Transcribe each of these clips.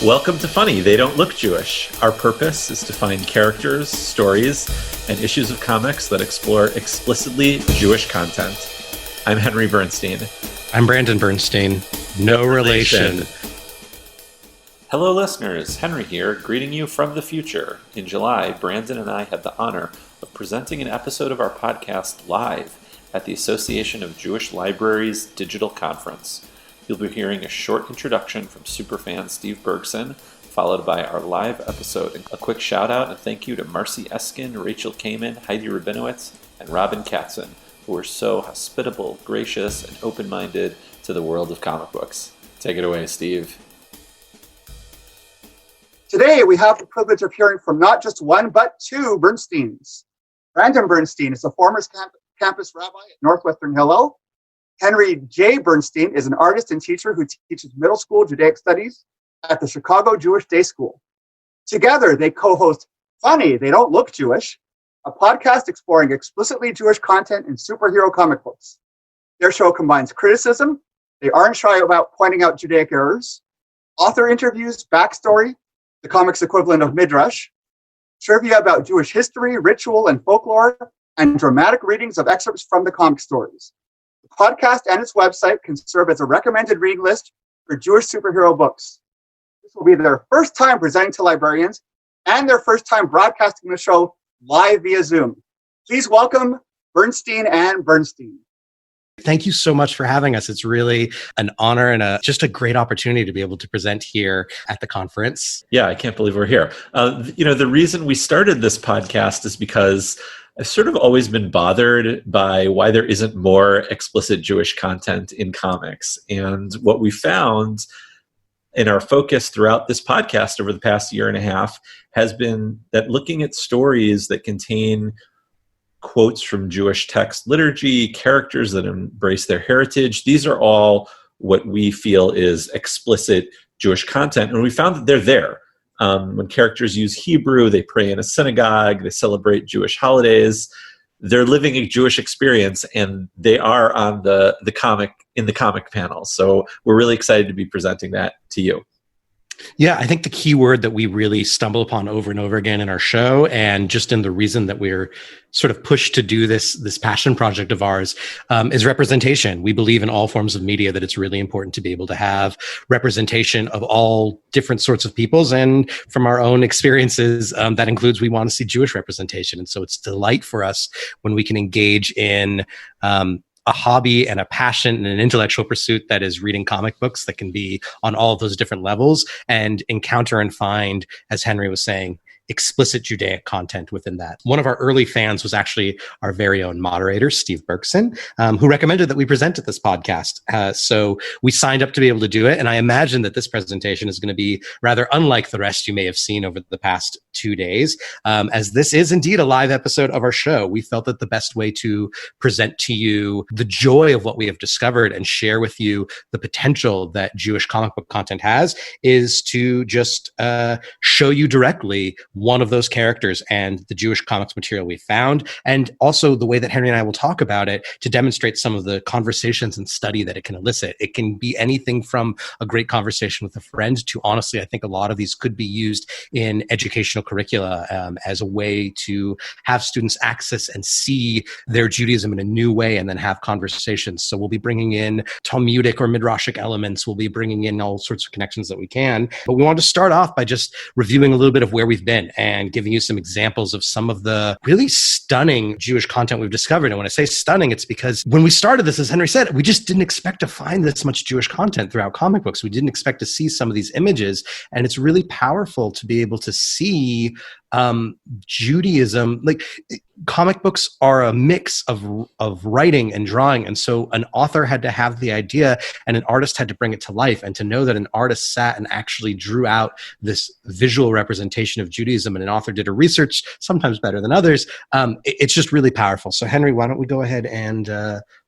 Welcome to Funny, They Don't Look Jewish. Our purpose is to find characters, stories, and issues of comics that explore explicitly Jewish content. I'm Henry Bernstein. I'm Brandon Bernstein. No relation. Hello, listeners. Henry here, greeting you from the future. In July, Brandon and I had the honor of presenting an episode of our podcast live at the Association of Jewish Libraries Digital Conference. You'll be hearing a short introduction from superfan Steve Bergson, followed by our live episode. A quick shout out and thank you to Marcy Eskin, Rachel Kamen, Heidi Rabinowitz, and Robin Katzen, who were so hospitable, gracious, and open-minded to the world of comic books. Take it away, Steve. Today, we have the privilege of hearing from not just one, but two Bernsteins. Brandon Bernstein is a former campus rabbi at Northwestern Hillel. Henry J. Bernstein is an artist and teacher who teaches middle school Judaic studies at the Chicago Jewish Day School. Together, they co-host Funny, They Don't Look Jewish, a podcast exploring explicitly Jewish content in superhero comic books. Their show combines criticism, they aren't shy about pointing out Judaic errors, author interviews, backstory, the comics equivalent of Midrash, trivia about Jewish history, ritual, and folklore, and dramatic readings of excerpts from the comic stories. The podcast and its website can serve as a recommended reading list for Jewish superhero books. This will be their first time presenting to librarians and their first time broadcasting the show live via Zoom. Please welcome Bernstein and Bernstein. Thank you so much for having us. It's really an honor and just a great opportunity to be able to present here at the conference. Yeah, I can't believe we're here. The reason we started this podcast is because I've sort of always been bothered by why there isn't more explicit Jewish content in comics. And what we found in our focus throughout this podcast over the past year and a half has been that looking at stories that contain quotes from Jewish text liturgy, characters that embrace their heritage, these are all what we feel is explicit Jewish content. And we found that they're there. When characters use Hebrew, they pray in a synagogue, they celebrate Jewish holidays, they're living a Jewish experience, and they are on the comic panel. So we're really excited to be presenting that to you. Yeah, I think the key word that we really stumble upon over and over again in our show, and just in the reason that we're sort of pushed to do this passion project of ours, is representation. We believe in all forms of media that it's really important to be able to have representation of all different sorts of peoples. And from our own experiences, that includes we want to see Jewish representation. And so it's a delight for us when we can engage in a hobby and a passion and an intellectual pursuit that is reading comic books that can be on all of those different levels and encounter and find, as Henry was saying, explicit Judaic content within that. One of our early fans was actually our very own moderator, Steve Bergson, who recommended that we present at this podcast. So we signed up to be able to do it. And I imagine that this presentation is going to be rather unlike the rest you may have seen over the past 2 days. As this is indeed a live episode of our show, we felt that the best way to present to you the joy of what we have discovered and share with you the potential that Jewish comic book content has is to just show you directly one of those characters and the Jewish comics material we found, and also the way that Henry and I will talk about it to demonstrate some of the conversations and study that it can elicit. It can be anything from a great conversation with a friend to, honestly, I think a lot of these could be used in educational curricula as a way to have students access and see their Judaism in a new way and then have conversations. So we'll be bringing in Talmudic or Midrashic elements. We'll be bringing in all sorts of connections that we can. But we want to start off by just reviewing a little bit of where we've been and giving you some examples of some of the really stunning Jewish content we've discovered. And when I say stunning, it's because when we started this, as Henry said, we just didn't expect to find this much Jewish content throughout comic books. We didn't expect to see some of these images. And it's really powerful to be able to see Judaism. Like, comic books are a mix of writing and drawing. And so an author had to have the idea and an artist had to bring it to life. And to know that an artist sat and actually drew out this visual representation of Judaism and an author did a research, sometimes better than others, it's just really powerful. So Henry, why don't we go ahead and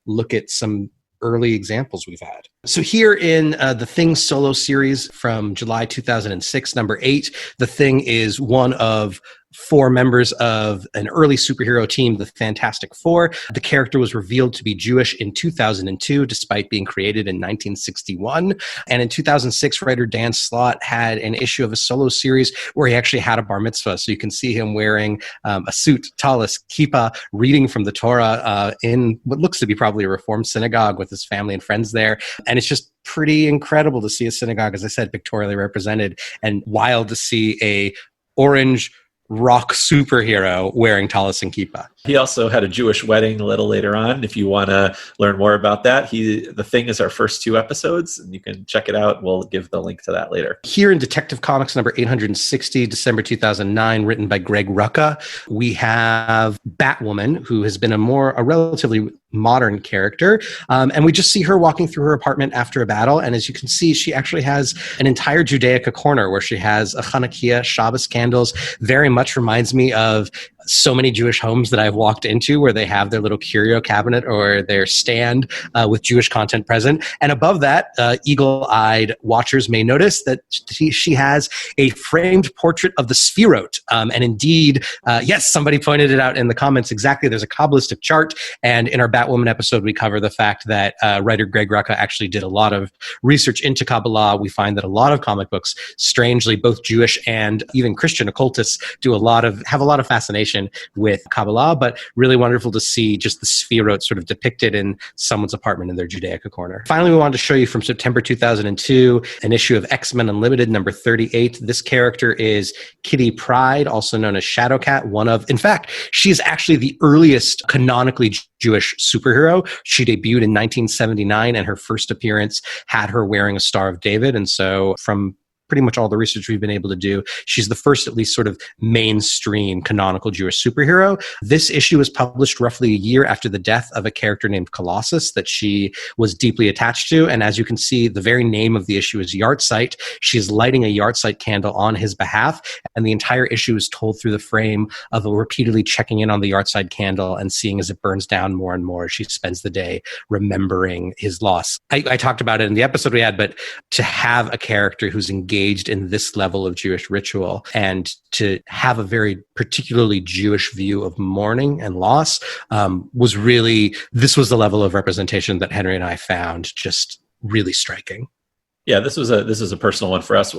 look at some early examples we've had? So here in the Thing solo series from July 2006, number 8, the Thing is one of 4 members of an early superhero team, the Fantastic Four. The character was revealed to be Jewish in 2002, despite being created in 1961. And in 2006, writer Dan Slott had an issue of a solo series where he actually had a bar mitzvah. So you can see him wearing a suit, talis, kippah, reading from the Torah in what looks to be probably a Reformed synagogue with his family and friends there. And it's just pretty incredible to see a synagogue, as I said, pictorially represented, and wild to see a orange rock superhero wearing talis and kippah. He also had a Jewish wedding a little later on. If you want to learn more about that, The Thing is our first 2 episodes, and you can check it out. We'll give the link to that later. Here in Detective Comics number 860, December 2009, written by Greg Rucka, we have Batwoman, who has been a relatively modern character. And we just see her walking through her apartment after a battle. And as you can see, she actually has an entire Judaica corner where she has a Hanukkah, Shabbos candles. Very much reminds me of so many Jewish homes that I've walked into where they have their little curio cabinet or their stand with Jewish content present. And above that, eagle-eyed watchers may notice that she has a framed portrait of the Sefirot. And indeed, yes, somebody pointed it out in the comments exactly. There's a Kabbalistic chart. And in our Batwoman episode, we cover the fact that writer Greg Rucka actually did a lot of research into Kabbalah. We find that a lot of comic books, strangely, both Jewish and even Christian occultists have a lot of fascination with Kabbalah, but really wonderful to see just the Sefirot sort of depicted in someone's apartment in their Judaica corner. Finally, we wanted to show you from September 2002, an issue of X-Men Unlimited, number 38. This character is Kitty Pryde, also known as Shadowcat, in fact, she's actually the earliest canonically Jewish superhero. She debuted in 1979, and her first appearance had her wearing a Star of David. And so from pretty much all the research we've been able to do, she's the first, at least, sort of mainstream canonical Jewish superhero. This issue was published roughly a year after the death of a character named Colossus that she was deeply attached to. And as you can see, the very name of the issue is Yahrtzeit. She's lighting a Yahrtzeit candle on his behalf. And the entire issue is told through the frame of repeatedly checking in on the Yahrtzeit candle and seeing as it burns down more and more. She spends the day remembering his loss. I talked about it in the episode we had, but to have a character who's engaged in this level of Jewish ritual and to have a very particularly Jewish view of mourning and loss this was the level of representation that Henry and I found just really striking. Yeah, this is a personal one for us,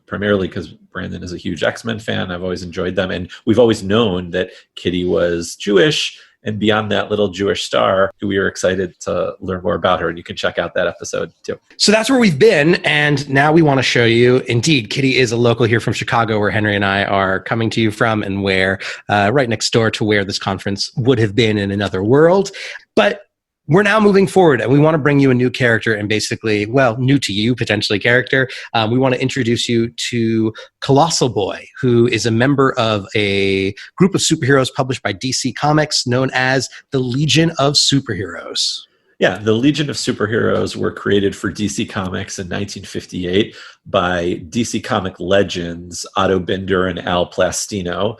primarily because Brandon is a huge X-Men fan. I've always enjoyed them, and we've always known that Kitty was Jewish. And beyond that little Jewish star, we were excited to learn more about her. And you can check out that episode too. So that's where we've been. And now we want to show you, indeed, Kitty is a local here from Chicago, where Henry and I are coming to you from, and where right next door to where this conference would have been in another world. But we're now moving forward, and we want to bring you a new character, and basically, new to you, potentially character. We want to introduce you to Colossal Boy, who is a member of a group of superheroes published by DC Comics known as the Legion of Superheroes. Yeah, the Legion of Superheroes were created for DC Comics in 1958 by DC Comic legends Otto Binder and Al Plastino.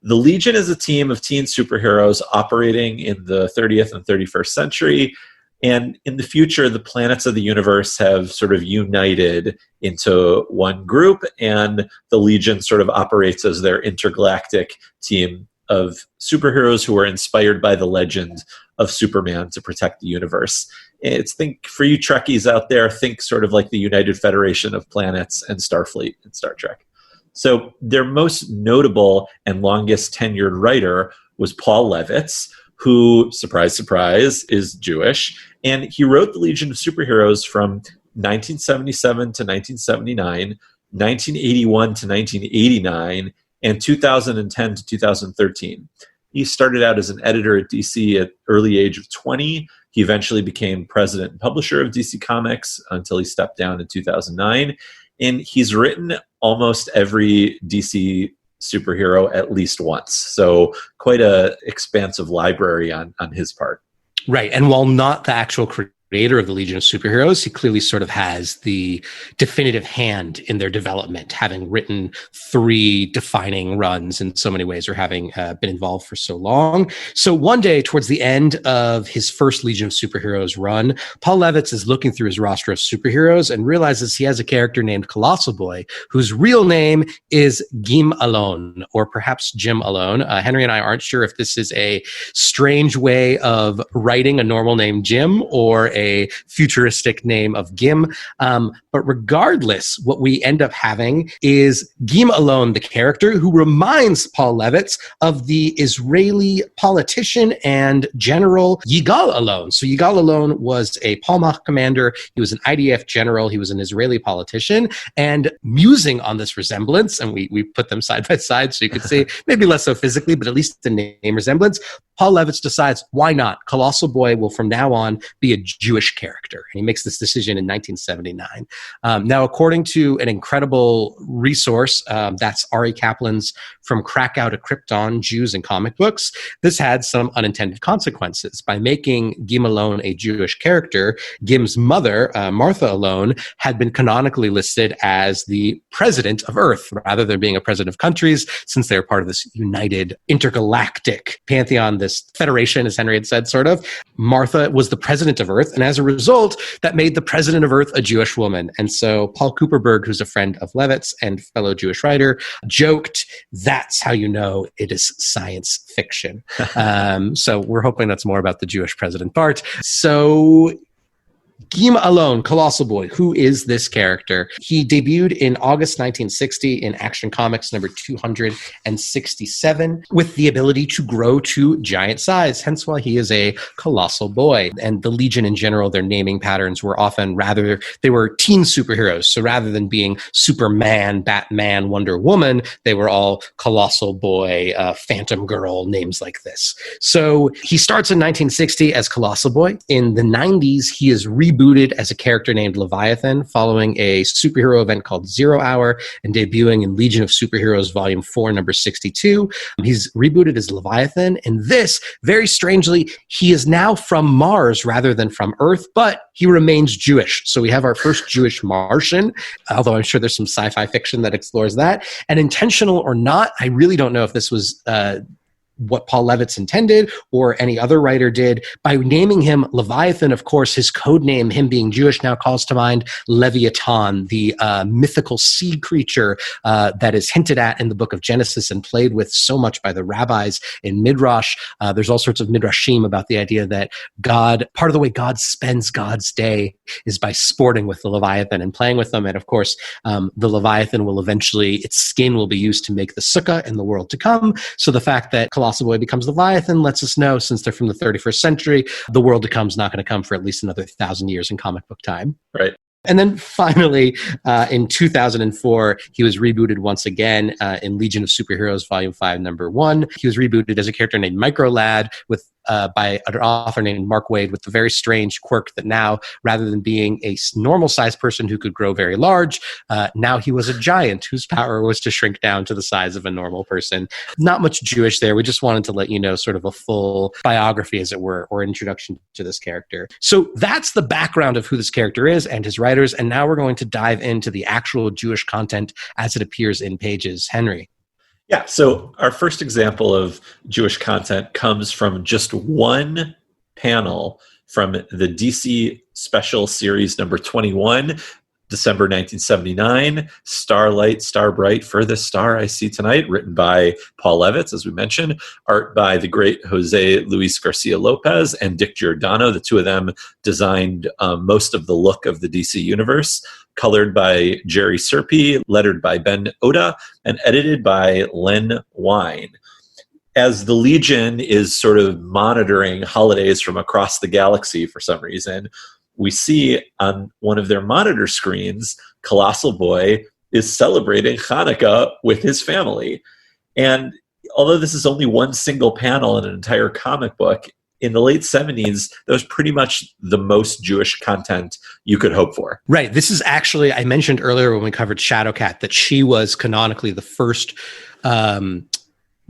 The Legion is a team of teen superheroes operating in the 30th and 31st century. And in the future, the planets of the universe have sort of united into one group, and the Legion sort of operates as their intergalactic team of superheroes who are inspired by the legend of Superman to protect the universe. Think for you Trekkies out there, think sort of like the United Federation of Planets and Starfleet in Star Trek. So their most notable and longest tenured writer was Paul Levitz, who, surprise, surprise, is Jewish. And he wrote the Legion of Superheroes from 1977 to 1979, 1981 to 1989, and 2010 to 2013. He started out as an editor at DC at early age of 20. He eventually became president and publisher of DC Comics until he stepped down in 2009. And he's written almost every DC superhero at least once. So quite a expansive library on his part. Right. And while not the actual creator of the Legion of Superheroes, he clearly sort of has the definitive hand in their development, having written 3 defining runs in so many ways, or having been involved for so long. So one day towards the end of his first Legion of Superheroes run, Paul Levitz is looking through his roster of superheroes and realizes he has a character named Colossal Boy, whose real name is Gim Alone, or perhaps Jim Alone. Henry and I aren't sure if this is a strange way of writing a normal name Jim or a futuristic name of Gim. But regardless, what we end up having is Gim Alone, the character, who reminds Paul Levitz of the Israeli politician and general Yigal Alone. So Yigal Alone was a Palmach commander. He was an IDF general. He was an Israeli politician. And musing on this resemblance, and we put them side by side so you could see, maybe less so physically, but at least the name resemblance, Paul Levitz decides, why not? Colossal Boy will from now on be a Jewish character. And he makes this decision in 1979. Now, according to an incredible resource, that's Ari Kaplan's From Krakow to Krypton, Jews and Comic Books, this had some unintended consequences. By making Gim Alone a Jewish character, Gim's mother, Martha Alone, had been canonically listed as the president of Earth, rather than being a president of countries, since they're part of this united intergalactic pantheon, this federation, as Henry had said, sort of. Martha was the president of Earth, and as a result, that made the president of Earth a Jewish woman. And so Paul Cooperberg, who's a friend of Levitz and fellow Jewish writer, joked, that's how you know it is science fiction. So we're hoping that's more about the Jewish president part. So Gim Alone, Colossal Boy, who is this character? He debuted in August 1960 in Action Comics number 267 with the ability to grow to giant size, hence why he is a Colossal Boy. And the Legion in general, their naming patterns were often they were teen superheroes. So rather than being Superman, Batman, Wonder Woman, they were all Colossal Boy, Phantom Girl, names like this. So he starts in 1960 as Colossal Boy. In the 90s, he is rebooted as a character named Leviathan following a superhero event called 0 Hour and debuting in Legion of Superheroes Volume 4, number 62. He's rebooted as Leviathan, and this, very strangely, he is now from Mars rather than from Earth, but he remains Jewish. So we have our first Jewish Martian, although I'm sure there's some sci-fi fiction that explores that. And intentional or not, I really don't know if this was what Paul Levitz intended or any other writer did. By naming him Leviathan, of course, his code name, him being Jewish, now calls to mind Leviathan, the mythical sea creature that is hinted at in the book of Genesis and played with so much by the rabbis in Midrash. There's all sorts of Midrashim about the idea that God, part of the way God spends God's day is by sporting with the Leviathan and playing with them. And of course, the Leviathan will eventually, its skin will be used to make the sukkah in the world to come. So the fact that Colossal Boy becomes Leviathan lets us know, since they're from the 31st century, the world to come is not going to come for at least another 1,000 years in comic book time. Right. And then finally, in 2004, he was rebooted once again in Legion of Superheroes Volume 5, number 1. He was rebooted as a character named Micro Lad by an author named Mark Waid, with the very strange quirk that now, rather than being a normal-sized person who could grow very large, now he was a giant whose power was to shrink down to the size of a normal person. Not much Jewish there. We just wanted to let you know sort of a full biography, as it were, or introduction to this character. So that's the background of who this character is and his writers, and now we're going to dive into the actual Jewish content as it appears in pages. Henry. Yeah, so our first example of Jewish content comes from just one panel from the DC Special Series number 21, December 1979, Starlight, Star Bright, Furthest Star I See Tonight, written by Paul Levitz, as we mentioned, art by the great Jose Luis Garcia Lopez and Dick Giordano. The two of them designed most of the look of the DC universe, colored by Jerry Serpe, lettered by Ben Oda, and edited by Len Wein. As the Legion is sort of monitoring holidays from across the galaxy for some reason, we see on one of their monitor screens, Colossal Boy is celebrating Hanukkah with his family. And although this is only one single panel in an entire comic book, in the late 70s, that was pretty much the most Jewish content you could hope for. Right. This is actually, I mentioned earlier when we covered Shadowcat that she was canonically the first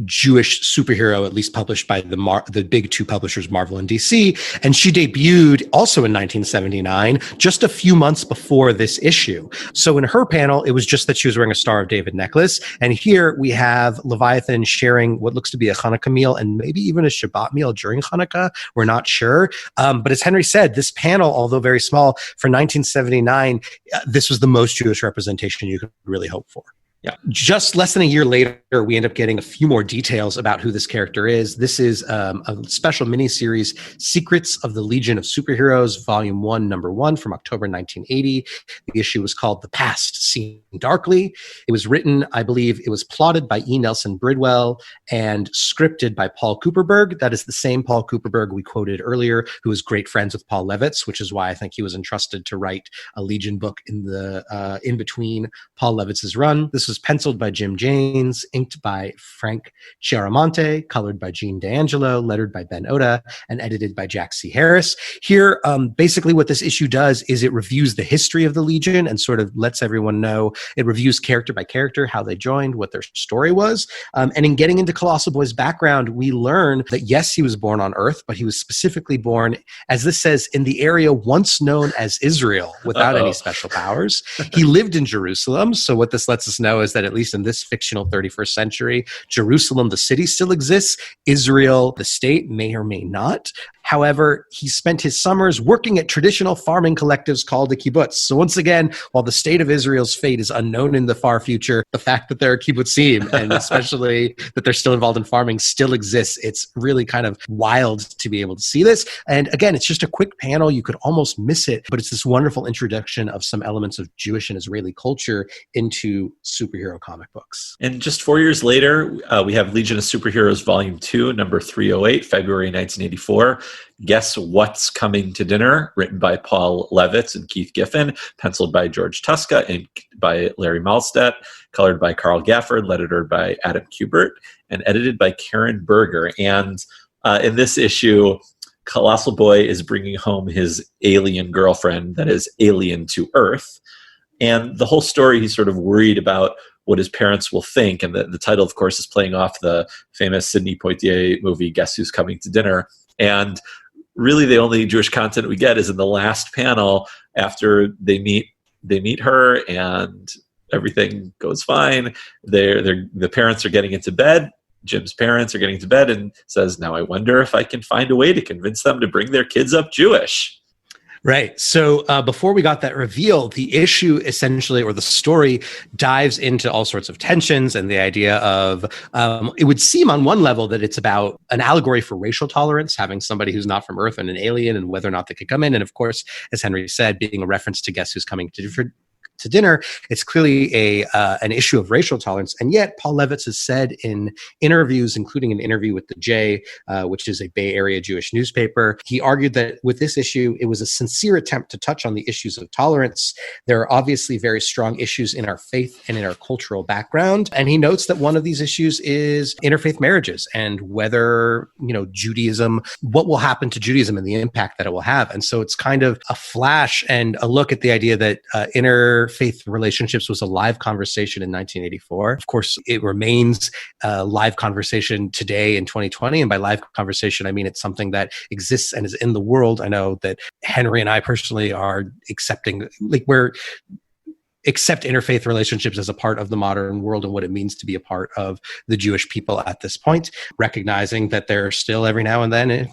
Jewish superhero, at least published by the big two publishers, Marvel and DC. And she debuted also in 1979, just a few months before this issue. So in her panel, it was just that she was wearing a Star of David necklace. And here we have Leviathan sharing what looks to be a Hanukkah meal and maybe even a Shabbat meal during Hanukkah. We're not sure. But as Henry said, this panel, although very small, for 1979, this was the most Jewish representation you could really hope for. Yeah. Just less than a year later, we end up getting a few more details about who this character is. This is a special miniseries, Secrets of the Legion of Superheroes, Volume 1, Number 1 from October 1980. The issue was called The Past Seen Darkly. It was written, I believe, it was plotted by E. Nelson Bridwell and scripted by Paul Cooperberg. That is the same Paul Cooperberg we quoted earlier, who was great friends with Paul Levitz, which is why I think he was entrusted to write a Legion book in between Paul Levitz's run. This was penciled by Jim Janes, inked by Frank Chiaramonte, colored by Gene D'Angelo, lettered by Ben Oda, and edited by Jack C. Harris. Here, basically what this issue does is it reviews the history of the Legion and sort of lets everyone know. It reviews character by character, how they joined, what their story was. And in getting into Colossal Boy's background, we learn that yes, he was born on Earth, but he was specifically born, as this says, in the area once known as Israel, without any special powers. He lived in Jerusalem. So what this lets us know is that at least in this fictional 31st century, Jerusalem, the city, still exists. Israel, the state, may or may not. However, he spent his summers working at traditional farming collectives called the kibbutz. So once again, while the state of Israel's fate is unknown in the far future, the fact that there are kibbutzim, and especially that they're still involved in farming, still exists. It's really kind of wild to be able to see this. And again, it's just a quick panel. You could almost miss it, but it's this wonderful introduction of some elements of Jewish and Israeli culture into superhero comic books. And just 4 years later, we have Legion of Superheroes Volume 2, number 308, February 1984. Guess What's Coming to Dinner, written by Paul Levitz and Keith Giffen, penciled by George Tuska, inked by Larry Malstedt, colored by Carl Gafford, lettered by Adam Kubert, and edited by Karen Berger. And in this issue, Colossal Boy is bringing home his alien girlfriend that is alien to Earth. And the whole story, he's sort of worried about what his parents will think. And the title, of course, is playing off the famous Sidney Poitier movie, Guess Who's Coming to Dinner? And really the only Jewish content we get is in the last panel after they meet her and everything goes fine. The parents are getting into bed. Jim's parents are getting into bed and says, now I wonder if I can find a way to convince them to bring their kids up Jewish. Right. So before we got that reveal, the issue essentially, or the story, dives into all sorts of tensions and the idea of, it would seem on one level that it's about an allegory for racial tolerance, having somebody who's not from Earth and an alien and whether or not they could come in. And of course, as Henry said, being a reference to Guess Who's Coming to Dinner, it's clearly an issue of racial tolerance. And yet Paul Levitz has said in interviews, including an interview with The J, which is a Bay Area Jewish newspaper, he argued that with this issue, it was a sincere attempt to touch on the issues of tolerance. There are obviously very strong issues in our faith and in our cultural background. And he notes that one of these issues is interfaith marriages and whether, Judaism, what will happen to Judaism and the impact that it will have. And so it's kind of a flash and a look at the idea that interfaith relationships was a live conversation in 1984. Of course, it remains a live conversation today in 2020. And by live conversation, I mean it's something that exists and is in the world. I know that Henry and I personally are accepting, accept interfaith relationships as a part of the modern world and what it means to be a part of the Jewish people at this point, recognizing that there are still every now and then,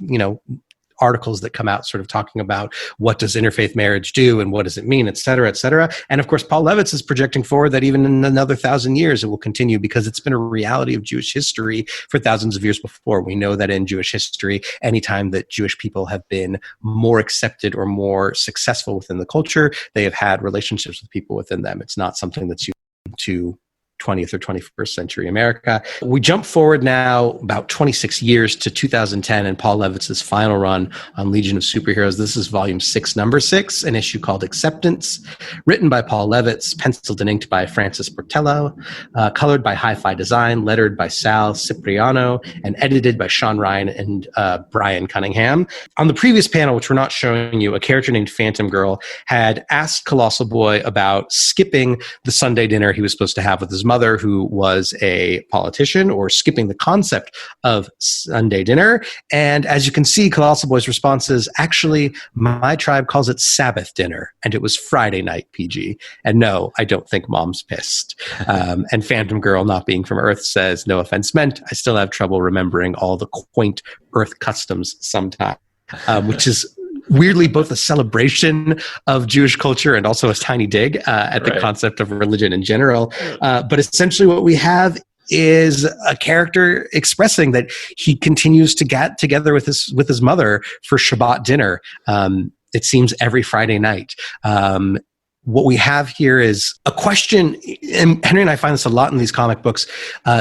articles that come out sort of talking about what does interfaith marriage do and what does it mean, et cetera, et cetera. And of course, Paul Levitz is projecting forward that even in another 1,000 years, it will continue because it's been a reality of Jewish history for thousands of years before. We know that in Jewish history, anytime that Jewish people have been more accepted or more successful within the culture, they have had relationships with people within them. It's not something that's unique to 20th or 21st century America. We jump forward now about 26 years to 2010 and Paul Levitz's final run on Legion of Superheroes. This is volume 6, number 6, an issue called Acceptance, written by Paul Levitz, penciled and inked by Francis Portello, colored by Hi-Fi Design, lettered by Sal Cipriano, and edited by Sean Ryan and Brian Cunningham. On the previous panel, which we're not showing you, a character named Phantom Girl had asked Colossal Boy about skipping the Sunday dinner he was supposed to have with his mother mother who was a politician, or skipping the concept of Sunday dinner. And as you can see, Colossal Boy's response is, actually, my tribe calls it Sabbath dinner, and it was Friday night, PG. And no, I don't think Mom's pissed. And Phantom Girl, not being from Earth, says, no offense meant, I still have trouble remembering all the quaint Earth customs sometimes, which is weirdly both a celebration of Jewish culture and also a tiny dig at the concept of religion in general. But essentially what we have is a character expressing that he continues to get together with his mother for Shabbat dinner. It seems every Friday night. What we have here is a question, and Henry and I find this a lot in these comic books.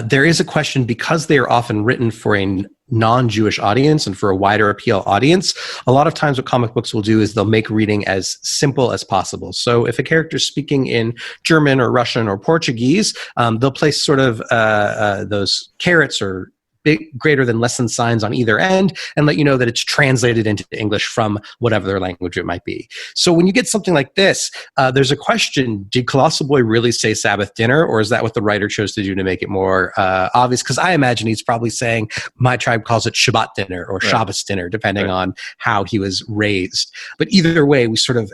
There is a question, because they are often written for a non-Jewish audience and for a wider appeal audience. A lot of times what comic books will do is they'll make reading as simple as possible. So if a character is speaking in German or Russian or Portuguese, they'll place sort of those carets or greater than less than signs on either end and let you know that it's translated into English from whatever their language it might be. So when you get something like this, there's a question, did Colossal Boy really say Sabbath dinner, or is that what the writer chose to do to make it more obvious? Because I imagine he's probably saying, my tribe calls it Shabbat dinner or Shabbos dinner, depending on how he was raised. But either way, we sort of,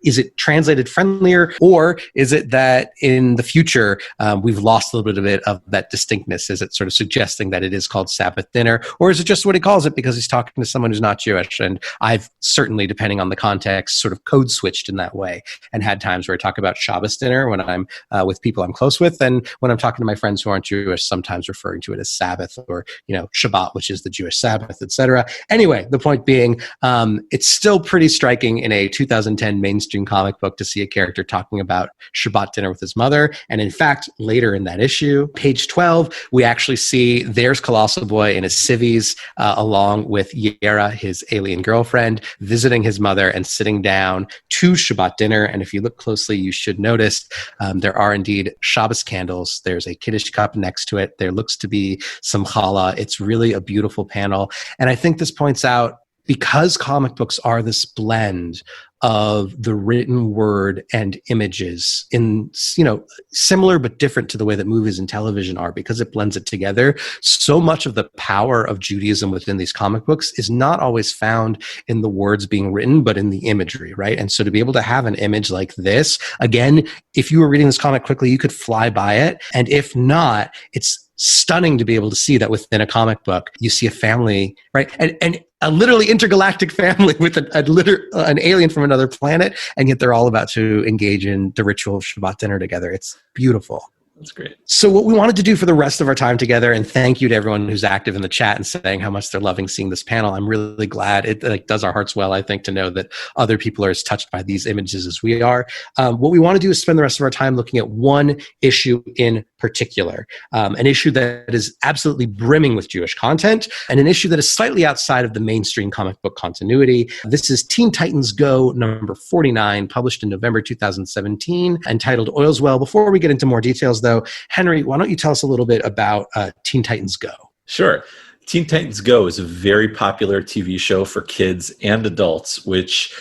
is it translated friendlier, or is it that in the future we've lost a little bit of that distinctness? Is it sort of suggesting that it is called Sabbath dinner, or is it just what he calls it because he's talking to someone who's not Jewish? And I've certainly, depending on the context, sort of code switched in that way and had times where I talk about Shabbos dinner when I'm with people I'm close with, and when I'm talking to my friends who aren't Jewish, sometimes referring to it as Sabbath, or Shabbat, which is the Jewish Sabbath, etc. Anyway, the point being, it's still pretty striking in a 2010 mainstream comic book to see a character talking about Shabbat dinner with his mother. And in fact, later in that issue, page 12, we actually see there's Colossal Boy in his civvies, along with Yera, his alien girlfriend, visiting his mother and sitting down to Shabbat dinner. And if you look closely, you should notice there are indeed Shabbos candles. There's a Kiddush cup next to it. There looks to be some challah. It's really a beautiful panel. And I think this points out, because comic books are this blend of the written word and images in, similar but different to the way that movies and television are, because it blends it together. So much of the power of Judaism within these comic books is not always found in the words being written, but in the imagery, right? And so to be able to have an image like this, again, if you were reading this comic quickly, you could fly by it. And if not, it's stunning to be able to see that within a comic book, you see a family, right? And a literally intergalactic family with an alien from another planet, and yet they're all about to engage in the ritual of Shabbat dinner together. It's beautiful. That's great. So what we wanted to do for the rest of our time together, and thank you to everyone who's active in the chat and saying how much they're loving seeing this panel. I'm really glad. It does our hearts well, I think, to know that other people are as touched by these images as we are. What we want to do is spend the rest of our time looking at one issue in particular, an issue that is absolutely brimming with Jewish content, and an issue that is slightly outside of the mainstream comic book continuity. This is Teen Titans Go number 49, published in November 2017, entitled Oil's Well. Before we get into more details, though, Henry, why don't you tell us a little bit about Teen Titans Go? Sure. Teen Titans Go is a very popular TV show for kids and adults, which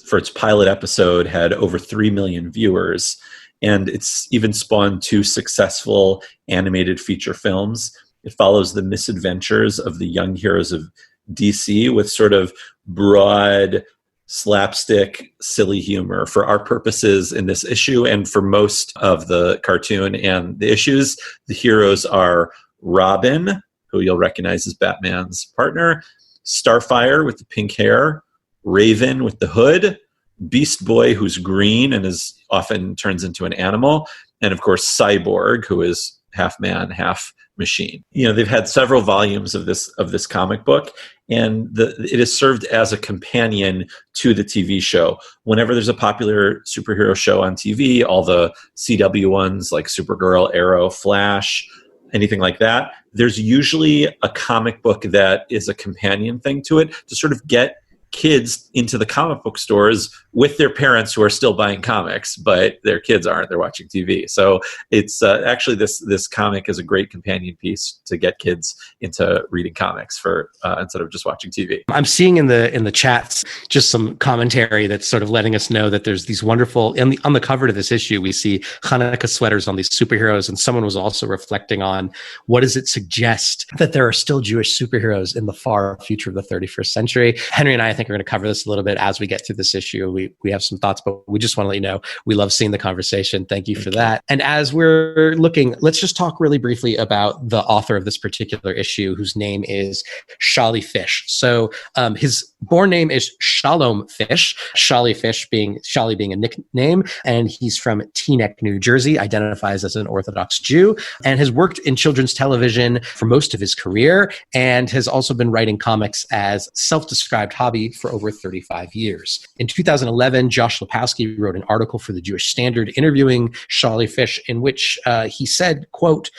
for its pilot episode had over 3 million viewers. And it's even spawned 2 successful animated feature films. It follows the misadventures of the young heroes of DC with sort of broad, slapstick, silly humor. For our purposes in this issue, and for most of the cartoon and the issues, the heroes are Robin, who you'll recognize as Batman's partner, Starfire with the pink hair, Raven with the hood, Beast Boy, who's green and often turns into an animal, and of course Cyborg, who is half man, half machine. They've had several volumes of this comic book, and it is served as a companion to the TV show. Whenever there's a popular superhero show on TV, all the CW ones like Supergirl, Arrow, Flash, anything like that, there's usually a comic book that is a companion thing to it to sort of get kids into the comic book stores with their parents who are still buying comics, but their kids aren't. They're watching TV. So it's actually this comic is a great companion piece to get kids into reading comics for instead of just watching TV. I'm seeing in the chats just some commentary that's sort of letting us know that there's these wonderful, on the cover to this issue, we see Hanukkah sweaters on these superheroes, and someone was also reflecting on what does it suggest that there are still Jewish superheroes in the far future of the 31st century. Henry and I think, are going to cover this a little bit as we get through this issue. We have some thoughts, but we just want to let you know we love seeing the conversation. Thank you for that. And as we're looking, let's just talk really briefly about the author of this particular issue, whose name is Shali Fish. So his born name is Shalom Fish, Shali being a nickname, and he's from Teaneck, New Jersey, identifies as an Orthodox Jew, and has worked in children's television for most of his career, and has also been writing comics as self-described hobby for over 35 years. In 2011, Josh Lepowski wrote an article for the Jewish Standard interviewing Shali Fish, in which he said, quote,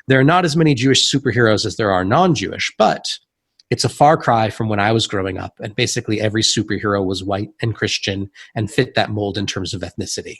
"There are not as many Jewish superheroes as there are non-Jewish, but it's a far cry from when I was growing up, and basically every superhero was white and Christian and fit that mold in terms of ethnicity.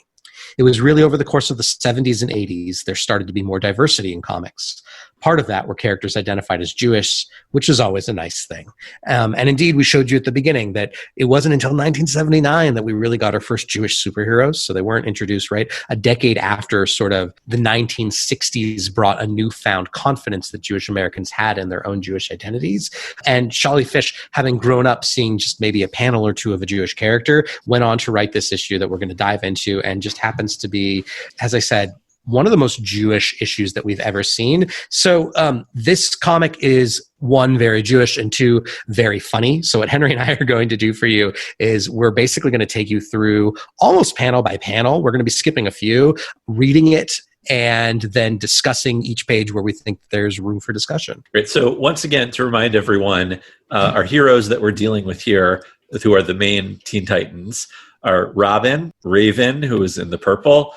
It was really over the course of the 70s and 80s, there started to be more diversity in comics. Part of that were characters identified as Jewish, which is always a nice thing. And indeed, we showed you at the beginning that it wasn't until 1979 that we really got our first Jewish superheroes. So they weren't introduced, right? A decade after sort of the 1960s brought a newfound confidence that Jewish Americans had in their own Jewish identities. And Shali Fish, having grown up seeing just maybe a panel or two of a Jewish character, went on to write this issue that we're going to dive into, and just happens to be, as I said, one of the most Jewish issues that we've ever seen. So this comic is, one, very Jewish, and two, very funny. So what Henry and I are going to do for you is we're basically going to take you through almost panel by panel. We're going to be skipping a few, reading it, and then discussing each page where we think there's room for discussion. Great. So once again, to remind everyone, our heroes that we're dealing with here, who are the main Teen Titans, are Robin, Raven, who is in the purple,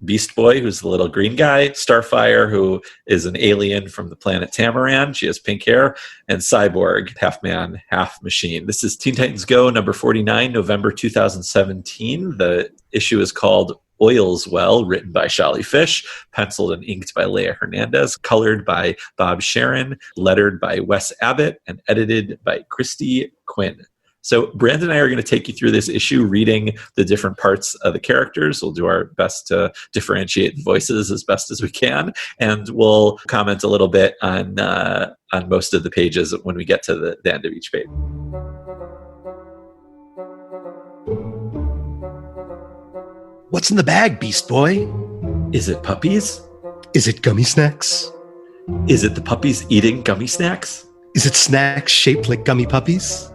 Beast Boy, who's the little green guy, Starfire, who is an alien from the planet Tamaran. She has pink hair, and Cyborg, half man, half machine. This is Teen Titans Go, number 49, November 2017. The issue is called Oil's Well, written by Shali Fish, penciled and inked by Leah Hernandez, colored by Bob Sharon, lettered by Wes Abbott, and edited by Christy Quinn. So Brandon and I are going to take you through this issue, reading the different parts of the characters. We'll do our best to differentiate the voices as best as we can, and we'll comment a little bit on most of the pages when we get to the end of each page. What's in the bag, Beast Boy? Is it puppies? Is it gummy snacks? Is it the puppies eating gummy snacks? Is it snacks shaped like gummy puppies?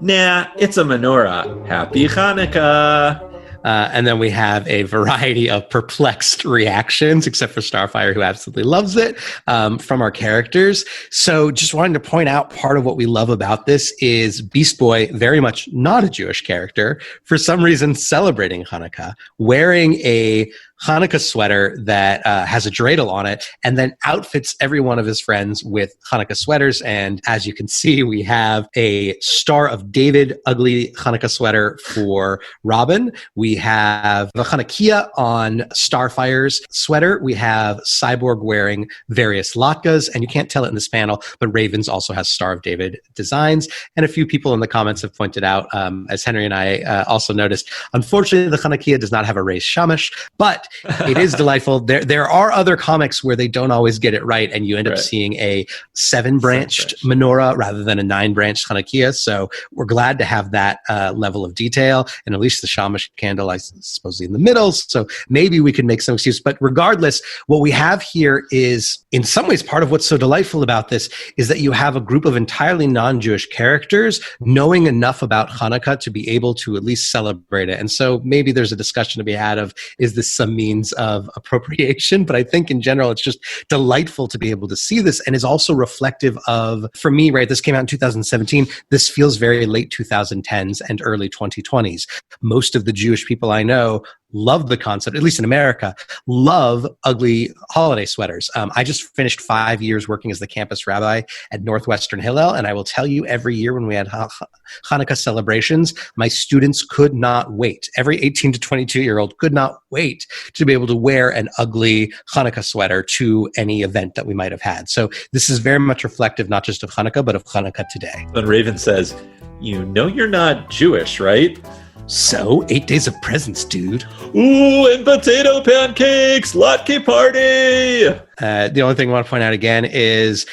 Nah, it's a menorah. Happy Hanukkah. And then we have a variety of perplexed reactions, except for Starfire, who absolutely loves it, from our characters. So just wanted to point out, part of what we love about this is Beast Boy, very much not a Jewish character, for some reason celebrating Hanukkah, wearing a Hanukkah sweater that has a dreidel on it, and then outfits every one of his friends with Hanukkah sweaters. And as you can see, we have a Star of David ugly Hanukkah sweater for Robin. We have the Hanukkah on Starfire's sweater. We have Cyborg wearing various latkes, and you can't tell it in this panel, but Ravens also has Star of David designs. And a few people in the comments have pointed out, as Henry and I also noticed, unfortunately, the Hanukkah does not have a raised shamash, but it is delightful. There are other comics where they don't always get it right, and you end up seeing a 7-branched menorah rather than a 9-branched Hanukkah. So we're glad to have that level of detail, and at least the shamash candle, I suppose, in the middle. So maybe we could make some excuse. But regardless, what we have here is, in some ways, part of what's so delightful about this is that you have a group of entirely non-Jewish characters knowing enough about Hanukkah to be able to at least celebrate it. And so maybe there's a discussion to be had of, is this some means of appropriation? But I think in general, it's just delightful to be able to see this, and is also reflective of, for me, right, this came out in 2017. This feels very late 2010s and early 2020s. Most of the Jewish people I know love the concept, at least in America, love ugly holiday sweaters. I just finished 5 years working as the campus rabbi at Northwestern Hillel, and I will tell you, every year when we had Hanukkah celebrations, my students could not wait. Every 18 to 22-year-old could not wait to be able to wear an ugly Hanukkah sweater to any event that we might have had. So this is very much reflective not just of Hanukkah, but of Hanukkah today. When Raven says, "You know you're not Jewish, right?" So, 8 days of presents, dude. Ooh, and potato pancakes, latke party. The only thing I want to point out again is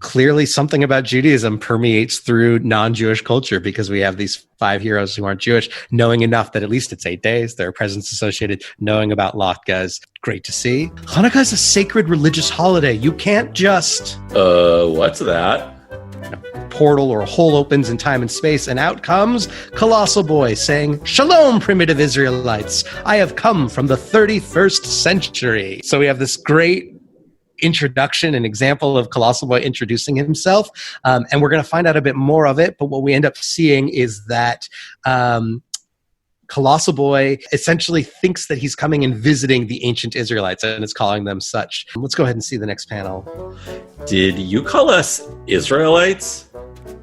clearly something about Judaism permeates through non-Jewish culture, because we have these 5 heroes who aren't Jewish, knowing enough that at least it's 8 days. There are presents associated, knowing about latkes. Great to see. Hanukkah is a sacred religious holiday. You can't just... What's that? Portal or a hole opens in time and space, and out comes Colossal Boy saying, "Shalom, primitive Israelites. I have come from the 31st century." So we have this great introduction and example of Colossal Boy introducing himself, and we're going to find out a bit more of it. But what we end up seeing is that Colossal Boy essentially thinks that he's coming and visiting the ancient Israelites, and is calling them such. Let's go ahead and see the next panel. Did you call us Israelites?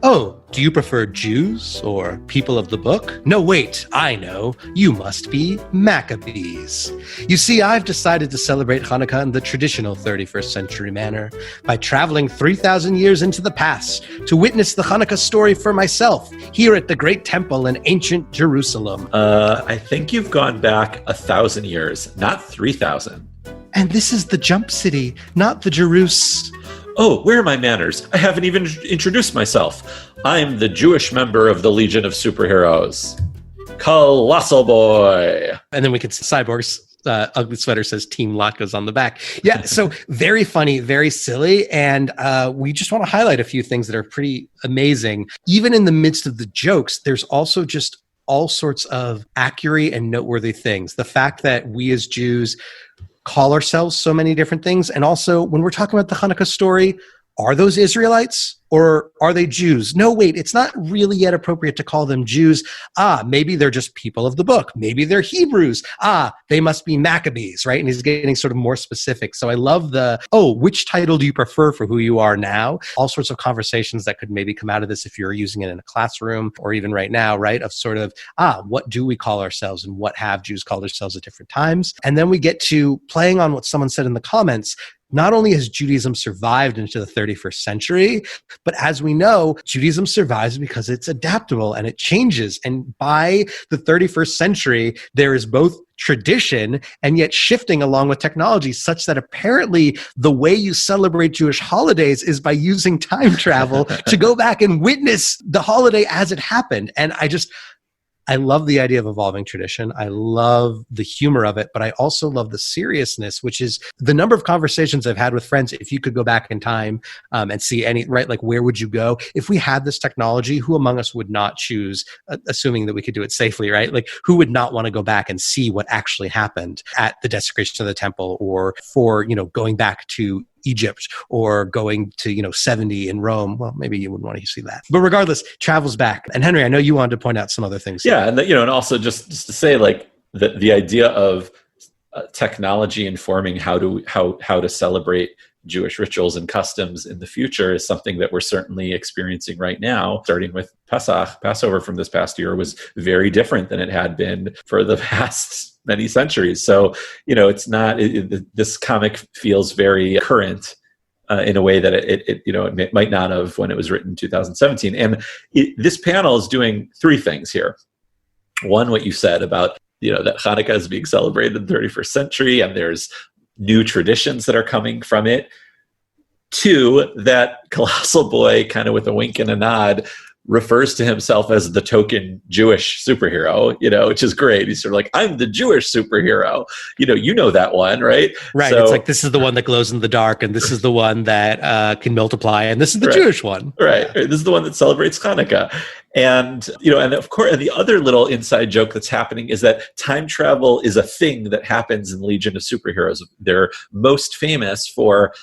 Oh, do you prefer Jews or people of the book? No, wait, I know. You must be Maccabees. You see, I've decided to celebrate Hanukkah in the traditional 31st century manner by traveling 3,000 years into the past to witness the Hanukkah story for myself here at the Great Temple in ancient Jerusalem. I think you've gone back 1,000 years, not 3,000. And this is the Jump City, not the Jerus. Oh, where are my manners? I haven't even introduced myself. I'm the Jewish member of the Legion of Superheroes. Colossal Boy. And then we can see Cyborg's ugly sweater says Team Latkes on the back. Yeah, so very funny, very silly. And we just want to highlight a few things that are pretty amazing. Even in the midst of the jokes, there's also just all sorts of accurate and noteworthy things. The fact that we as Jews call ourselves so many different things. And also, when we're talking about the Hanukkah story, are those Israelites or are they Jews? No, wait, it's not really yet appropriate to call them Jews. Maybe they're just people of the book. Maybe they're Hebrews. They must be Maccabees, right? And he's getting sort of more specific. So I love which title do you prefer for who you are now? All sorts of conversations that could maybe come out of this if you're using it in a classroom or even right now, right? Of sort of, what do we call ourselves and what have Jews called themselves at different times? And then we get to playing on what someone said in the comments. Not only has Judaism survived into the 31st century, but as we know, Judaism survives because it's adaptable and it changes. And by the 31st century, there is both tradition and yet shifting along with technology, such that apparently the way you celebrate Jewish holidays is by using time travel to go back and witness the holiday as it happened. And I love the idea of evolving tradition. I love the humor of it, but I also love the seriousness, which is the number of conversations I've had with friends. If you could go back in time and see like where would you go? If we had this technology, who among us would not choose, assuming that we could do it safely, right? Like who would not want to go back and see what actually happened at the desecration of the temple, or for, going back to Egypt, or going to, 70 in Rome. Well, maybe you wouldn't want to see that. But regardless, travels back. And Henry, I know you wanted to point out some other things. Yeah, and and also just to say, like the idea of technology informing how to celebrate Jewish rituals and customs in the future is something that we're certainly experiencing right now. Starting with Passover from this past year was very different than it had been for the past many centuries. So, it's not, this comic feels very current in a way that it might not have when it was written in 2017. And this panel is doing three things here. One, what you said about, that Hanukkah is being celebrated in the 31st century and there's new traditions that are coming from it. Two, that Colossal Boy, kind of with a wink and a nod, refers to himself as the token Jewish superhero, which is great. He's sort of like, I'm the Jewish superhero. You know that one, right? Right. So, it's like, this is the one that glows in the dark, and this is the one that can multiply, and this is the Jewish one. Right. This is the one that celebrates Hanukkah. And, and of course, and the other little inside joke that's happening is that time travel is a thing that happens in Legion of Superheroes. They're most famous for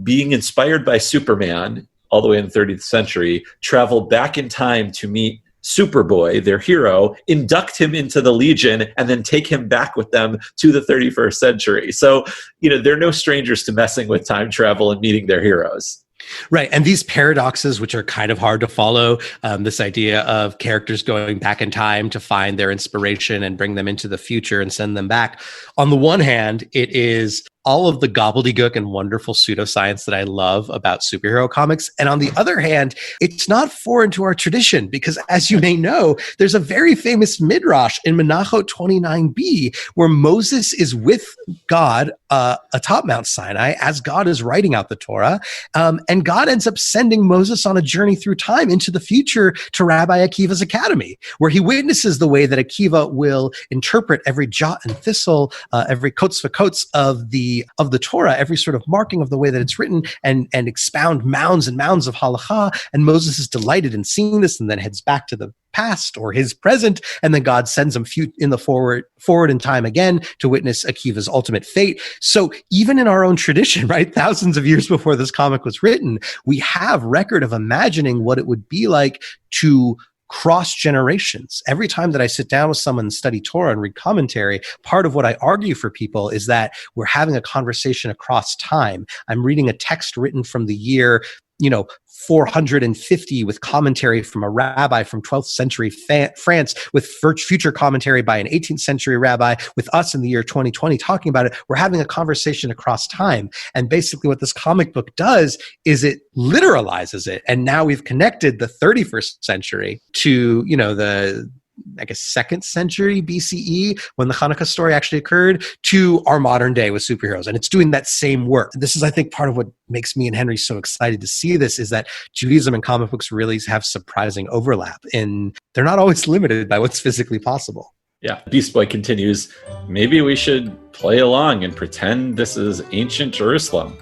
being inspired by Superman all the way in the 30th century, travel back in time to meet Superboy, their hero, induct him into the Legion, and then take him back with them to the 31st century. So, they're no strangers to messing with time travel and meeting their heroes. Right. And these paradoxes, which are kind of hard to follow, this idea of characters going back in time to find their inspiration and bring them into the future and send them back. On the one hand, it is all of the gobbledygook and wonderful pseudoscience that I love about superhero comics. And on the other hand, it's not foreign to our tradition because, as you may know, there's a very famous midrash in Menachot 29b where Moses is with God atop Mount Sinai as God is writing out the Torah. And God ends up sending Moses on a journey through time into the future to Rabbi Akiva's academy, where he witnesses the way that Akiva will interpret every jot and thistle, every kotes v'kotes of the Torah, every sort of marking of the way that it's written, and expound mounds and mounds of halakha. And Moses is delighted in seeing this and then heads back to the past or his present. And then God sends him in the forward in time again to witness Akiva's ultimate fate. So even in our own tradition, right, thousands of years before this comic was written, we have record of imagining what it would be like to cross generations. Every time that I sit down with someone and study Torah and read commentary, part of what I argue for people is that we're having a conversation across time. I'm reading a text written from the year, 450 with commentary from a rabbi from 12th century France, with future commentary by an 18th century rabbi, with us in the year 2020 talking about it. We're having a conversation across time. And basically what this comic book does is it literalizes it. And now we've connected the 31st century to, the 2nd century BCE, when the Hanukkah story actually occurred, to our modern day with superheroes. And it's doing that same work. This is, I think, part of what makes me and Henry so excited to see this, is that Judaism and comic books really have surprising overlap, and they're not always limited by what's physically possible. Yeah. Beast Boy continues, maybe we should play along and pretend this is ancient Jerusalem.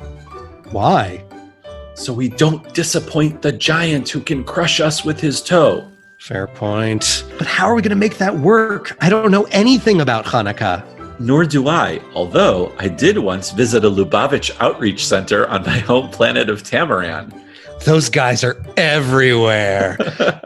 Why? So we don't disappoint the giant who can crush us with his toe. Fair point. But how are we going to make that work? I don't know anything about Hanukkah. Nor do I, although I did once visit a Lubavitch outreach center on my home planet of Tamaran. Those guys are everywhere.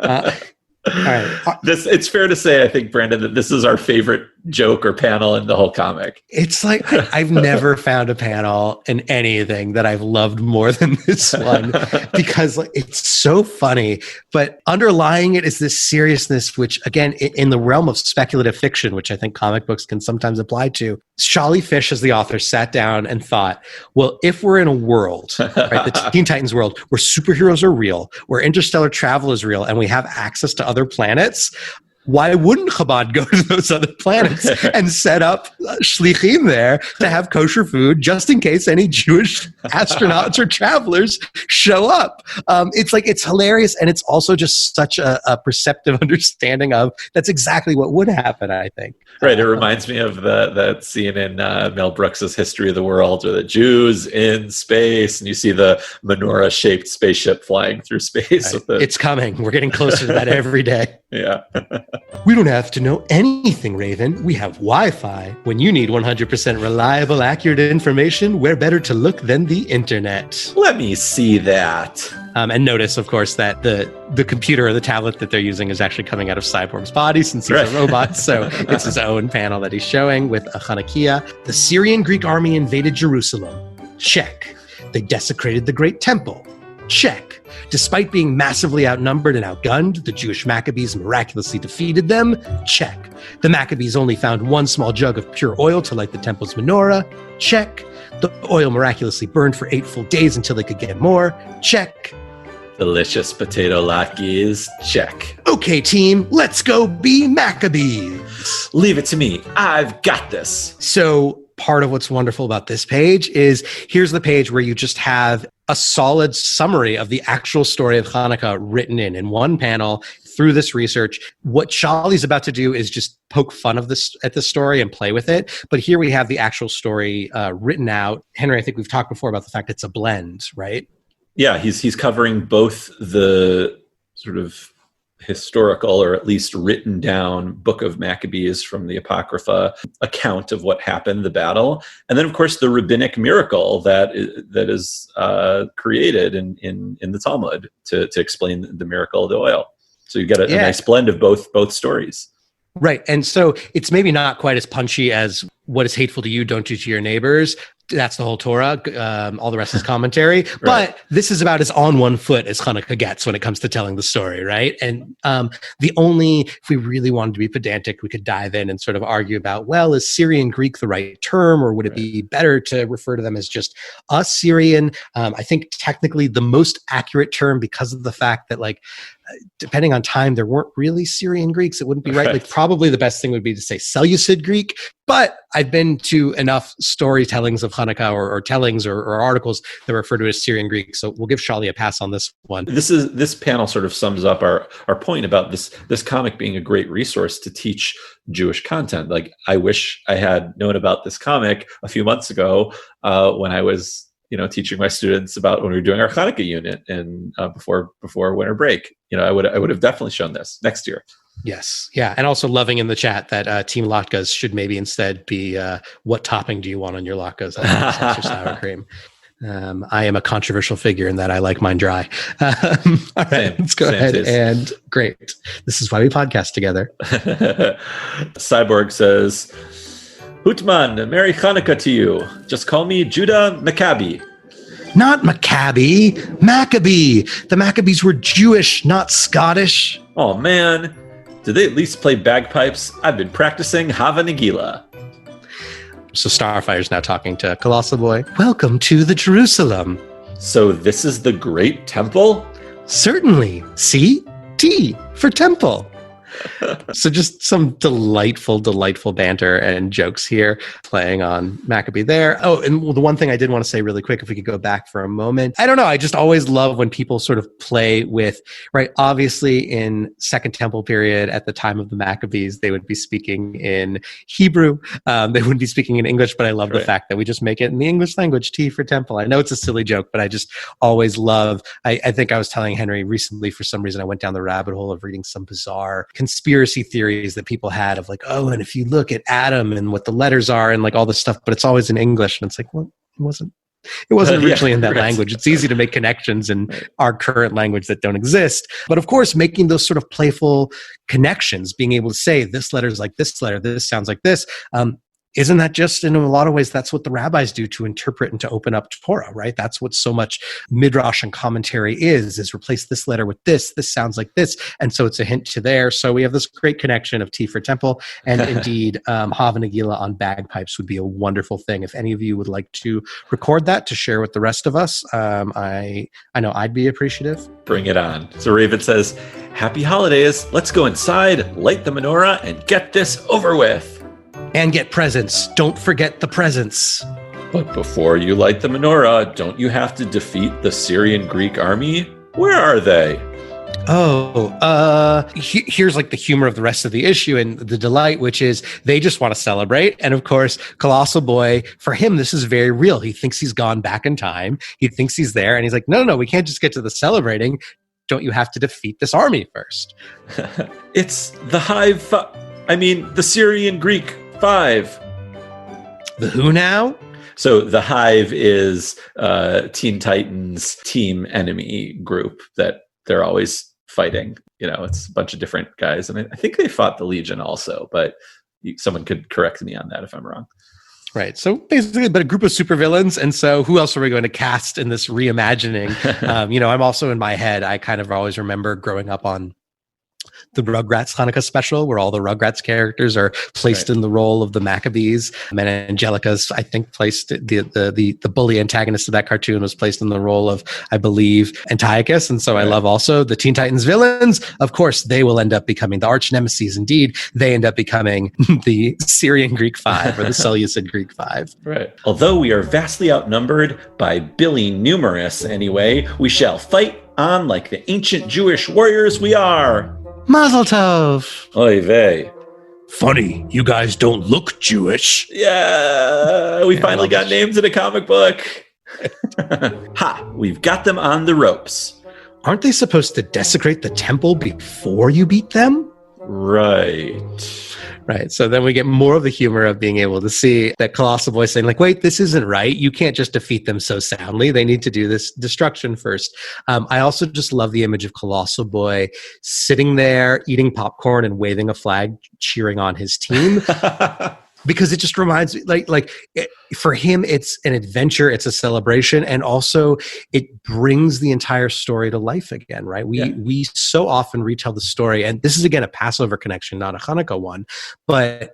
All right. It's fair to say, I think, Brandon, that this is our favorite joke or panel in the whole comic. It's like I've never found a panel in anything that I've loved more than this one, because it's so funny. But underlying it is this seriousness, which, again, in the realm of speculative fiction, which I think comic books can sometimes apply to. Charlie Fish, as the author, sat down and thought, well, if we're in a world, right, the Teen Titans world, where superheroes are real, where interstellar travel is real, and we have access to other planets, why wouldn't Chabad go to those other planets and set up shlichim there to have kosher food just in case any Jewish astronauts or travelers show up? It's hilarious, and it's also just such a perceptive understanding of that's exactly what would happen, I think. Right. It reminds me of that scene in Mel Brooks's History of the World, where the Jews in space, and you see the menorah-shaped spaceship flying through space. Right. It's coming. We're getting closer to that every day. Yeah. We don't have to know anything, Raven. We have Wi-Fi. When you need 100% reliable, accurate information, where better to look than the internet? Let me see that. And notice, of course, that the computer or the tablet that they're using is actually coming out of Cyborg's body, since he's a robot. So it's his own panel that he's showing with a Chanukiah. The Syrian Greek army invaded Jerusalem. Check. They desecrated the Great Temple. Check. Despite being massively outnumbered and outgunned, the Jewish Maccabees miraculously defeated them. Check. The Maccabees only found one small jug of pure oil to light the temple's menorah. Check. The oil miraculously burned for 8 full days until they could get more. Check. Delicious potato latkes. Check. Okay, team, let's go be Maccabees. Leave it to me. I've got this. So part of what's wonderful about this page is here's the page where you just have a solid summary of the actual story of Hanukkah written in one panel through this research. What Shali's about to do is just poke fun of this at the story and play with it. But here we have the actual story written out. Henry, I think we've talked before about the fact it's a blend, right? Yeah, he's covering both the sort of historical, or at least written down, Book of Maccabees from the Apocrypha account of what happened, the battle, and then of course the rabbinic miracle that is created in the Talmud to explain the miracle of the oil. So you get a nice blend of both stories. Right. And so it's maybe not quite as punchy as what is hateful to you, don't do to your neighbors. That's the whole Torah. All the rest is commentary. Right. But this is about as on one foot as Hanukkah gets when it comes to telling the story, right? And if we really wanted to be pedantic, we could dive in and sort of argue about, well, is Syrian Greek the right term, or would it be better to refer to them as just Assyrian? I think technically the most accurate term, because of the fact that, like, depending on time, there weren't really Syrian Greeks. It wouldn't be right. Like, probably the best thing would be to say Seleucid Greek. But I've been to enough storytellings of Hanukkah or tellings or articles that refer to it as Syrian Greek. So we'll give Shali a pass on this one. This panel sort of sums up our point about this comic being a great resource to teach Jewish content. Like, I wish I had known about this comic a few months ago when I was teaching my students about when we were doing our Hanukkah unit and before winter break. I would have definitely shown this next year. Yes. Yeah. And also loving in the chat that Team Latkes should maybe instead be what topping do you want on your latkes? Sauce or sour cream. I am a controversial figure in that I like mine dry. All right, let's go ahead and great. This is why we podcast together. Cyborg says, Hutman, Merry Hanukkah to you. Just call me Judah Maccabi. Not Maccabi, Maccabee. The Maccabees were Jewish, not Scottish. Oh, man. Did they at least play bagpipes? I've been practicing Hava Nagila. So Starfire's now talking to Colossal Boy. Welcome to the Jerusalem. So this is the Great Temple? Certainly. C, T for temple. So just some delightful banter and jokes here, playing on Maccabee there. Oh, and the one thing I did want to say really quick, if we could go back for a moment. I don't know. I just always love when people sort of play with, right? Obviously, in Second Temple period, at the time of the Maccabees, they would be speaking in Hebrew. They wouldn't be speaking in English, but I love the fact that we just make it in the English language, T for temple. I know it's a silly joke, but I just always love, I think I was telling Henry recently, for some reason, I went down the rabbit hole of reading some bizarre conspiracy theories that people had of like, oh, and if you look at Adam and what the letters are and like all this stuff, but it's always in English. And it's like, well, it wasn't originally in that language. It's easy to make connections in our current language that don't exist. But of course, making those sort of playful connections, being able to say this letter is like this letter, this sounds like this. Isn't that just, in a lot of ways, that's what the rabbis do to interpret and to open up Torah, right? That's what so much midrash and commentary is replace this letter with this sounds like this. And so it's a hint to there. So we have this great connection of T for temple. And indeed, Hava Nagila on bagpipes would be a wonderful thing. If any of you would like to record that to share with the rest of us, I know I'd be appreciative. Bring it on. So Raven says, happy holidays. Let's go inside, light the menorah, and get this over with. And get presents. Don't forget the presents. But before you light the menorah, don't you have to defeat the Syrian Greek army? Where are they? Here's like the humor of the rest of the issue and the delight, which is they just want to celebrate. And of course, Colossal Boy, for him, this is very real. He thinks he's gone back in time. He thinks he's there. And he's like, no, we can't just get to the celebrating. Don't you have to defeat this army first? It's the the Syrian Greek 5. The who now? So the Hive is Teen Titans team enemy group that they're always fighting. It's a bunch of different guys. And I think they fought the Legion also, but someone could correct me on that if I'm wrong. Right. So basically, but a group of supervillains. And so who else are we going to cast in this reimagining? I'm also in my head, I kind of always remember growing up on the Rugrats Hanukkah special, where all the Rugrats characters are placed in the role of the Maccabees. And Angelica's, I think, placed the bully antagonist of that cartoon was placed in the role of, I believe, Antiochus. And so I love also the Teen Titans villains. Of course, they will end up becoming the arch nemesis. Indeed, they end up becoming the Syrian Greek 5 or the Seleucid Greek 5. Right. Although we are vastly outnumbered by Billy numerous anyway, we shall fight on like the ancient Jewish warriors we are. Mazel tov. Oy vey. Funny, you guys don't look Jewish. Yeah, we finally got names in a comic book. Ha, we've got them on the ropes. Aren't they supposed to desecrate the temple before you beat them? Right. Right. So then we get more of the humor of being able to see that Colossal Boy saying, like, wait, this isn't right. You can't just defeat them so soundly. They need to do this destruction first. I also just love the image of Colossal Boy sitting there eating popcorn and waving a flag, cheering on his team. Because it just reminds me, for him, it's an adventure, it's a celebration, and also it brings the entire story to life again, right? We so often retell the story, and this is, again, a Passover connection, not a Hanukkah one, but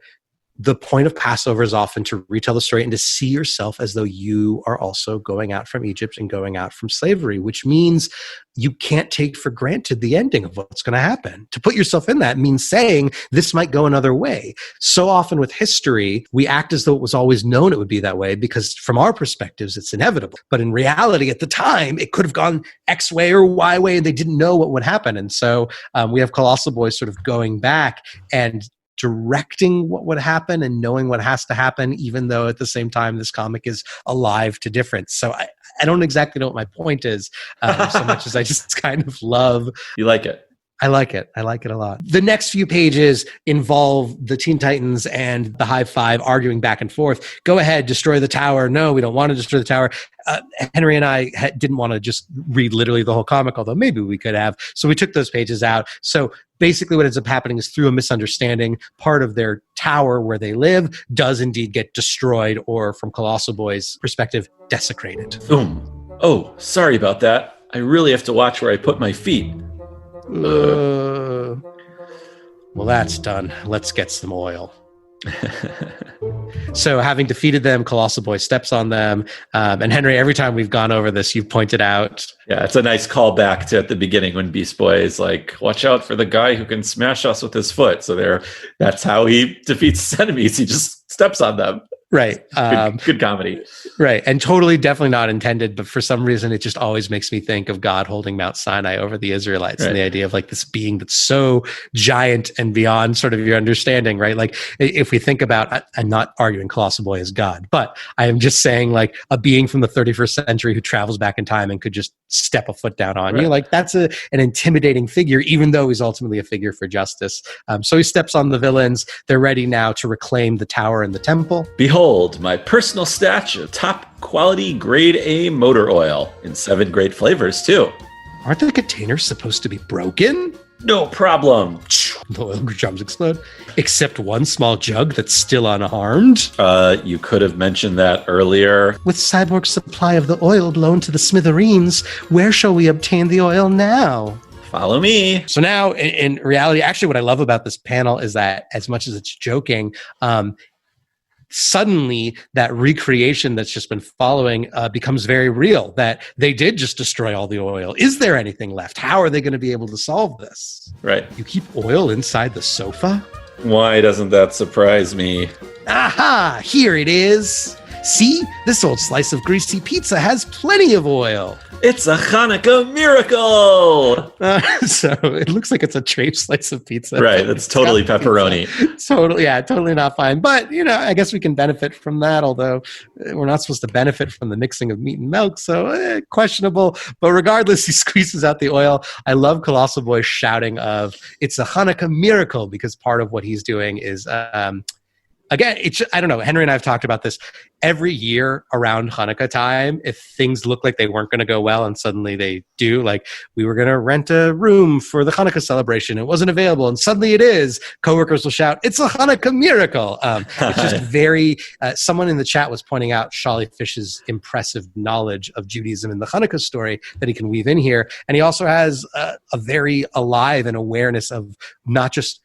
the point of Passover is often to retell the story and to see yourself as though you are also going out from Egypt and going out from slavery, which means you can't take for granted the ending of what's going to happen. To put yourself in that means saying this might go another way. So often with history, we act as though it was always known it would be that way because from our perspectives, it's inevitable. But in reality, at the time, it could have gone X way or Y way, and they didn't know what would happen. And so we have Colossal Boy sort of going back and directing what would happen and knowing what has to happen, even though at the same time this comic is alive to difference. So I don't exactly know what my point is so much as I just kind of love. You like it? I like it. I like it a lot. The next few pages involve the Teen Titans and the High Five arguing back and forth. Go ahead, destroy the tower. No, we don't want to destroy the tower. Henry and I didn't want to just read literally the whole comic, although maybe we could have. So we took those pages out. So basically what ends up happening is through a misunderstanding, part of their tower where they live does indeed get destroyed, or from Colossal Boy's perspective, desecrated. Boom. Oh, sorry about that. I really have to watch where I put my feet. Well, that's done. Let's get some oil. So having defeated them, Colossal Boy steps on them. And Henry, every time we've gone over this, you've pointed out. Yeah, it's a nice callback to at the beginning when Beast Boy is like, watch out for the guy who can smash us with his foot. So that's how he defeats his enemies. He just steps on them. Right. Good comedy. Right. And totally, definitely not intended, but for some reason, it just always makes me think of God holding Mount Sinai over the Israelites, right, and the idea of like this being that's so giant and beyond sort of your understanding, right? Like if we think about, I'm not arguing Colossal Boy as God, but I am just saying like a being from the 31st century who travels back in time and could just step a foot down on you. Like that's an intimidating figure, even though he's ultimately a figure for justice. So he steps on the villains. They're ready now to reclaim the tower and the temple. Behold, my personal stash of top quality grade A motor oil in 7 great flavors too. Aren't the containers supposed to be broken? No problem. The oil drums explode. Except one small jug that's still unharmed. You could have mentioned that earlier. With Cyborg's supply of the oil blown to the smithereens, where shall we obtain the oil now? Follow me. So now, in reality, actually what I love about this panel is that as much as it's joking, suddenly that recreation that's just been following becomes very real, that they did just destroy all the oil. Is there anything left? How are they going to be able to solve this? Right. You keep oil inside the sofa? Why doesn't that surprise me? Aha! Here it is. See? This old slice of greasy pizza has plenty of oil. It's a Hanukkah miracle! So it looks like it's a trape slice of pizza. Right, it's totally pepperoni. Totally not fine. But, I guess we can benefit from that, although we're not supposed to benefit from the mixing of meat and milk, so questionable. But regardless, he squeezes out the oil. I love Colossal Boy shouting of, it's a Hanukkah miracle, because part of what he's doing is... Again, I don't know. Henry and I have talked about this every year around Hanukkah time. If things look like they weren't going to go well and suddenly they do, like we were going to rent a room for the Hanukkah celebration. It wasn't available and suddenly it is. Coworkers will shout, it's a Hanukkah miracle. It's just very, someone in the chat was pointing out Shali Fish's impressive knowledge of Judaism and the Hanukkah story that he can weave in here. And he also has a very alive and awareness of not just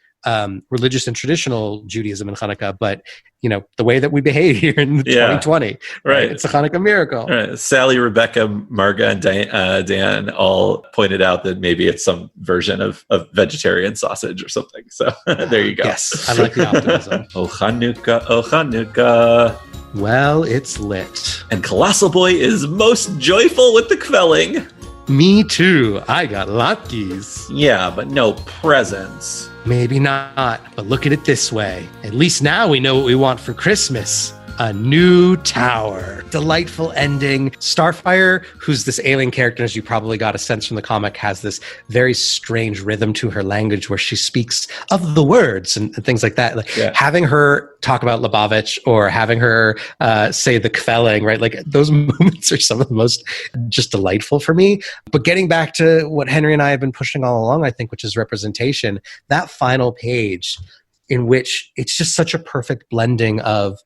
religious and traditional Judaism and Hanukkah, but the way that we behave here in 2020. Right. It's a Hanukkah miracle. Right. Sally, Rebecca, Marga, and Dan all pointed out that maybe it's some version of vegetarian sausage or something. So there you go. Yes, I like the optimism. Oh Hanukkah, oh Hanukkah. Well, it's lit. And Colossal Boy is most joyful with the quelling. Me too. I got latkes. Yeah, but no presents. Maybe not, but look at it this way. At least now we know what we want for Christmas. a new tower. Delightful ending. Starfire, who's this alien character, as you probably got a sense from the comic, has this very strange rhythm to her language where she speaks of the words and things like that. Like having her talk about Lubavitch or having her say the kvelling, right? Like those moments are some of the most just delightful for me. But getting back to what Henry and I have been pushing all along, I think, which is representation, that final page in which it's just such a perfect blending of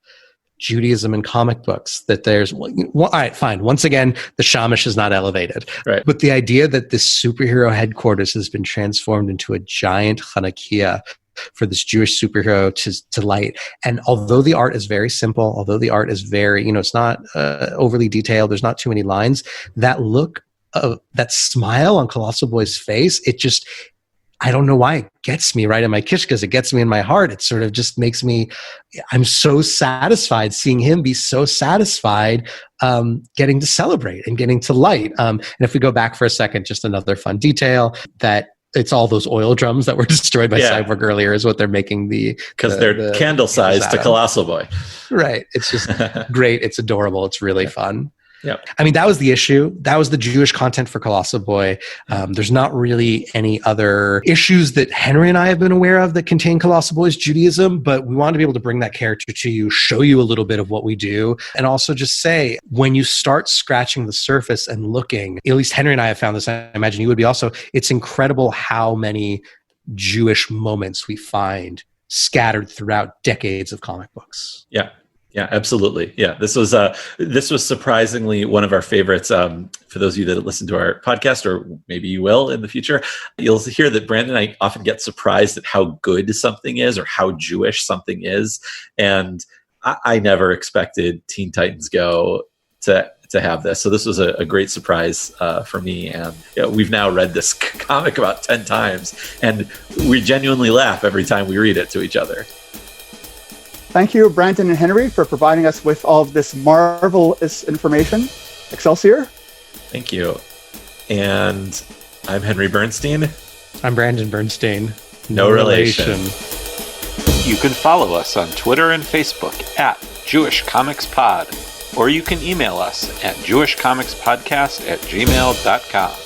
Judaism and comic books that there's, well, all right, fine. Once again, the Shamash is not elevated. Right. But the idea that this superhero headquarters has been transformed into a giant Hanukkah for this Jewish superhero to light. And although the art is very simple, although the art is very, it's not overly detailed, there's not too many lines, that look of that smile on Colossal Boy's face, it just, I don't know why it gets me right in my kishkas. It gets me in my heart. It sort of just makes me, I'm so satisfied seeing him be so satisfied getting to celebrate and getting to light. And if we go back for a second, just another fun detail that it's all those oil drums that were destroyed by Cyborg earlier is what they're making because they're candle sized to Colossal Boy. Right. It's just great. It's adorable. It's really fun. Yeah. I mean, that was the issue. That was the Jewish content for Colossal Boy. There's not really any other issues that Henry and I have been aware of that contain Colossal Boy's Judaism, but we wanted to be able to bring that character to you, show you a little bit of what we do, and also just say, when you start scratching the surface and looking, at least Henry and I have found this, I imagine you would be also, it's incredible how many Jewish moments we find scattered throughout decades of comic books. Yeah. Yeah, absolutely. Yeah, this was surprisingly one of our favorites. For those of you that listen to our podcast, or maybe you will in the future, you'll hear that Brandon and I often get surprised at how good something is or how Jewish something is. And I never expected Teen Titans Go to have this. So this was a great surprise for me. And we've now read this comic about 10 times, and we genuinely laugh every time we read it to each other. Thank you, Brandon and Henry, for providing us with all of this marvelous information. Excelsior. Thank you. And I'm Henry Bernstein. I'm Brandon Bernstein. No relation. You can follow us on Twitter and Facebook at Jewish Comics Pod, or you can email us at jewishcomicspodcast@gmail.com.